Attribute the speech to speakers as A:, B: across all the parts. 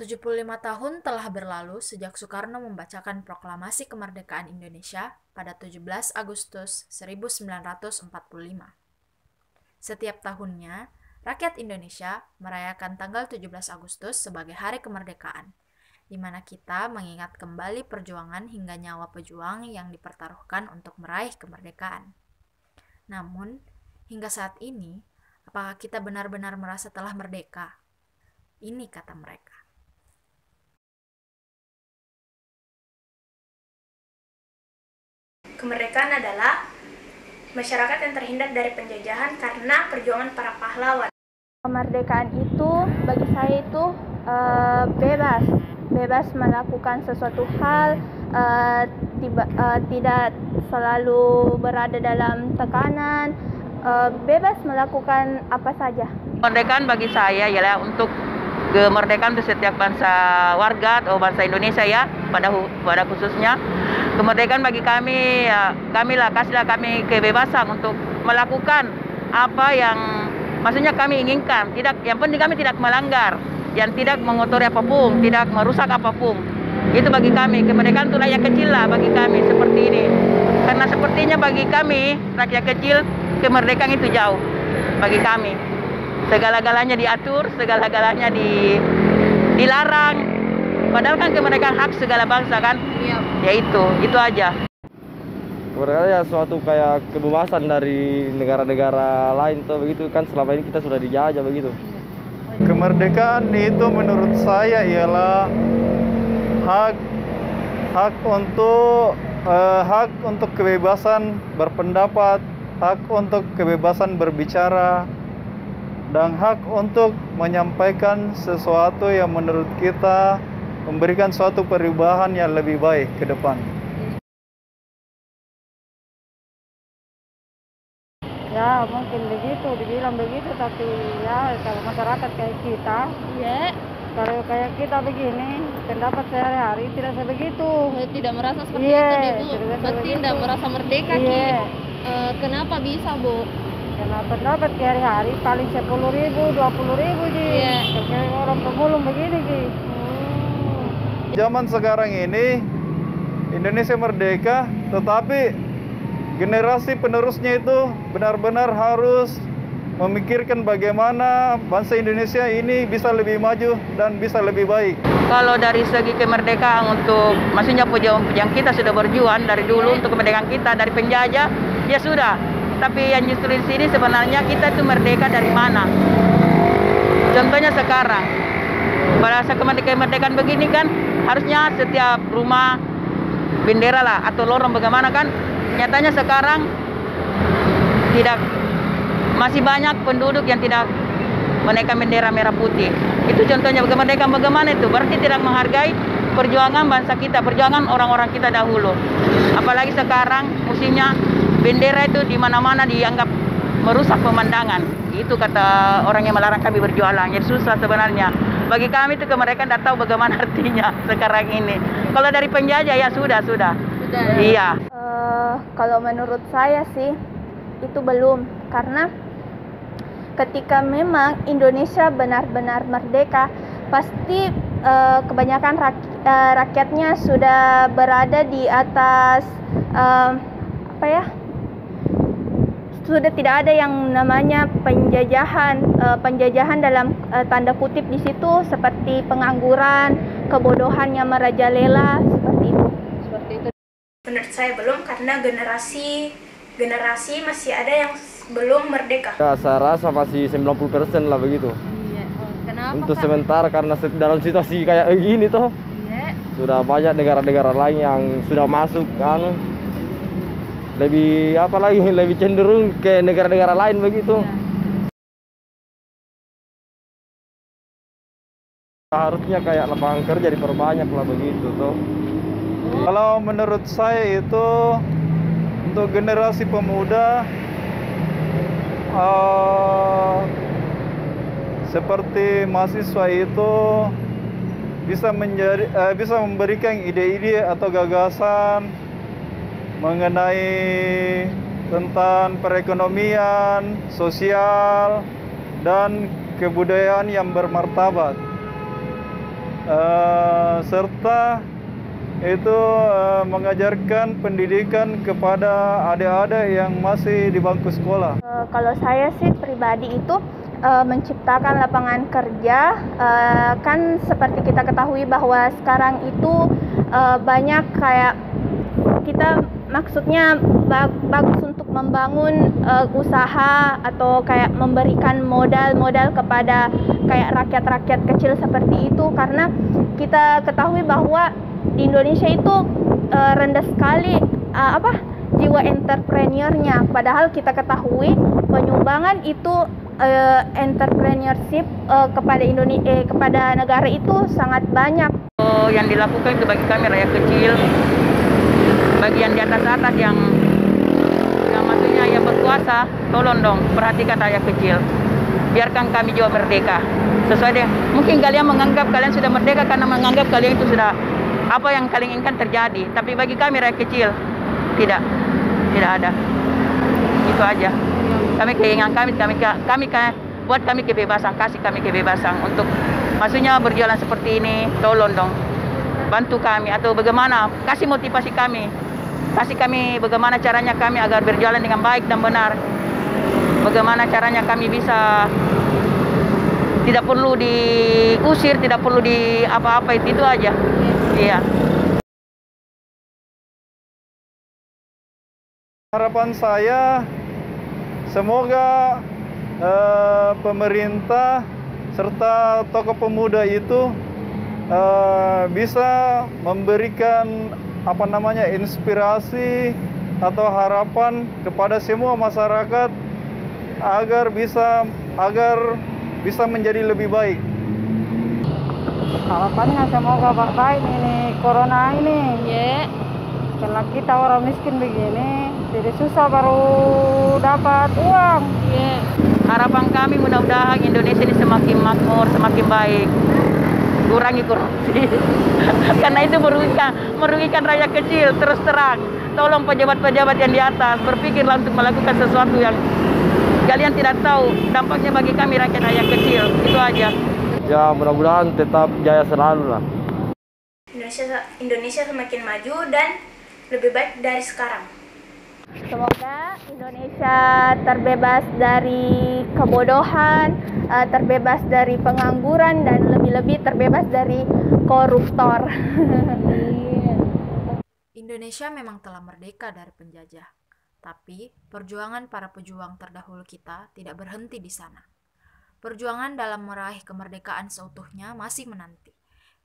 A: 75 tahun telah berlalu sejak Soekarno membacakan proklamasi kemerdekaan Indonesia pada 17 Agustus 1945. Setiap tahunnya, rakyat Indonesia merayakan tanggal 17 Agustus sebagai Hari Kemerdekaan, di mana kita mengingat kembali perjuangan hingga nyawa pejuang yang dipertaruhkan untuk meraih kemerdekaan. Namun, hingga saat ini, apakah kita benar-benar merasa telah merdeka? Ini kata mereka.
B: Kemerdekaan adalah masyarakat yang terhindar dari penjajahan karena perjuangan para pahlawan.
C: Kemerdekaan itu bagi saya itu bebas melakukan sesuatu hal, tidak selalu berada dalam tekanan, bebas melakukan apa saja.
D: Kemerdekaan bagi saya ialah untuk kemerdekaan untuk setiap bangsa warga atau bangsa Indonesia ya, pada khususnya. Kemerdekaan bagi kami, ya, kasihlah kami kebebasan untuk melakukan apa yang maksudnya kami inginkan. Yang penting kami tidak melanggar, yang tidak mengotori apapun, tidak merusak apapun. Itu bagi kami, kemerdekaan itu rakyat kecil lah bagi kami seperti ini. Karena sepertinya bagi kami, rakyat kecil, kemerdekaan itu jauh bagi kami. Segala-galanya diatur, segala-galanya dilarang. Padahal kan kemerdekaan hak segala bangsa kan? Iya. Ya itu aja.
E: Kemerdekaan ya suatu kayak kebebasan dari negara-negara lain tuh begitu kan, selama ini kita sudah dijajah begitu.
F: Kemerdekaan itu menurut saya ialah hak untuk kebebasan berpendapat, hak untuk kebebasan berbicara, dan hak untuk menyampaikan sesuatu yang menurut kita memberikan suatu perubahan yang lebih baik ke depan.
C: Ya mungkin begitu, dibilang begitu, tapi ya kalau masyarakat kayak kita, kalau kayak kita begini, pendapat sehari-hari tidak sebegitu.
G: Tidak merasa seperti itu, Bu. Berarti tidak merasa merdeka, Ki. Kenapa bisa, Bu?
C: Karena pendapat hari-hari paling 10.000, 20.000, Ji. Kayak orang pemulung begini, Ji.
F: Zaman sekarang ini Indonesia merdeka, tetapi generasi penerusnya itu benar-benar harus memikirkan bagaimana bangsa Indonesia ini bisa lebih maju dan bisa lebih baik.
D: Kalau dari segi kemerdekaan untuk, maksudnya pejuang kita sudah berjuang dari dulu untuk kemerdekaan kita dari penjajah, ya sudah. Tapi yang justru di sini sebenarnya kita itu merdeka dari mana? Contohnya sekarang, pada saat kemerdekaan begini kan, harusnya setiap rumah bendera lah atau lorong bagaimana kan. Nyatanya sekarang masih banyak penduduk yang tidak menaikkan bendera merah putih. Itu contohnya kemerdekaan bagaimana itu? Berarti tidak menghargai perjuangan bangsa kita, perjuangan orang-orang kita dahulu. Apalagi sekarang musimnya bendera itu di mana-mana dianggap merusak pemandangan. Itu kata orang yang melarang kami berjualan. Jadi susah sebenarnya. Bagi kami itu kemerdekaan tidak tahu bagaimana artinya sekarang ini. Kalau dari penjajah ya sudah. Iya.
C: Kalau menurut saya sih itu belum, karena ketika memang Indonesia benar-benar merdeka, pasti kebanyakan rakyatnya sudah berada di atas sudah tidak ada yang namanya penjajahan dalam tanda kutip di situ, seperti pengangguran, kebodohan yang merajalela, seperti itu.
B: Menurut saya belum, karena generasi masih ada yang belum merdeka.
E: Ya, saya rasa masih 90% lah begitu.
G: Kenapa,
E: untuk
G: Kak?
E: sementara karena dalam situasi kayak gini toh, sudah banyak negara-negara lain yang sudah masuk kan, lebih cenderung ke negara-negara lain begitu. Harusnya kayak lapangan kerja diperbanyak lah begitu toh.
F: Kalau menurut saya itu untuk generasi pemuda seperti mahasiswa itu bisa memberikan ide-ide atau gagasan mengenai tentang perekonomian, sosial, dan kebudayaan yang bermartabat. serta itu mengajarkan pendidikan kepada adik-adik yang masih di bangku sekolah.
C: Kalau saya sih pribadi itu menciptakan lapangan kerja, kan seperti kita ketahui bahwa sekarang itu banyak kayak kita maksudnya bagus untuk membangun usaha atau kayak memberikan modal kepada kayak rakyat-rakyat kecil seperti itu, karena kita ketahui bahwa di Indonesia itu rendah sekali jiwa entrepreneurnya, padahal kita ketahui penyumbangan itu entrepreneurship kepada negara itu sangat banyak.
D: Yang dilakukan itu bagi kami rakyat kecil, bagian di atas yang maksudnya yang berkuasa, tolong dong perhatikan rakyat kecil, biarkan kami juga merdeka sesuai dengan mungkin kalian menganggap kalian sudah merdeka karena menganggap kalian itu sudah apa yang kalian inginkan terjadi, tapi bagi kami rakyat kecil tidak ada. Itu aja. Kami keinginan kami buat kami kebebasan, kasih kami kebebasan untuk maksudnya berjalan seperti ini. Tolong dong bantu kami atau bagaimana, kasih motivasi kami, kasih kami bagaimana caranya kami agar berjalan dengan baik dan benar, bagaimana caranya kami bisa tidak perlu diusir, tidak perlu di apa-apa, itu aja. Iya.
F: Harapan saya semoga pemerintah serta tokoh pemuda itu bisa memberikan inspirasi atau harapan kepada semua masyarakat agar bisa menjadi lebih baik.
H: Harapannya semoga baik ini corona ini. Karena kita orang miskin begini, jadi susah baru dapat uang.
D: Harapan kami mudah-mudahan Indonesia ini semakin makmur, semakin baik. Kurangi korupsi. Karena itu merugikan rakyat kecil, terus terang. Tolong pejabat-pejabat yang di atas berpikirlah untuk melakukan sesuatu yang kalian tidak tahu dampaknya bagi kami rakyat kecil. Itu aja.
E: Ya mudah-mudahan tetap jaya selalu lah.
B: Indonesia semakin maju dan lebih baik dari sekarang.
C: Semoga Indonesia terbebas dari kebodohan, terbebas dari pengangguran, dan lebih-lebih terbebas dari koruptor.
A: Indonesia memang telah merdeka dari penjajah, tapi perjuangan para pejuang terdahulu kita tidak berhenti di sana. Perjuangan dalam meraih kemerdekaan seutuhnya masih menanti.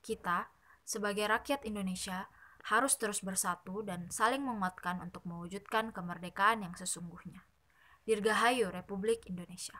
A: Kita, sebagai rakyat Indonesia, harus terus bersatu dan saling menguatkan untuk mewujudkan kemerdekaan yang sesungguhnya. Dirgahayu Republik Indonesia.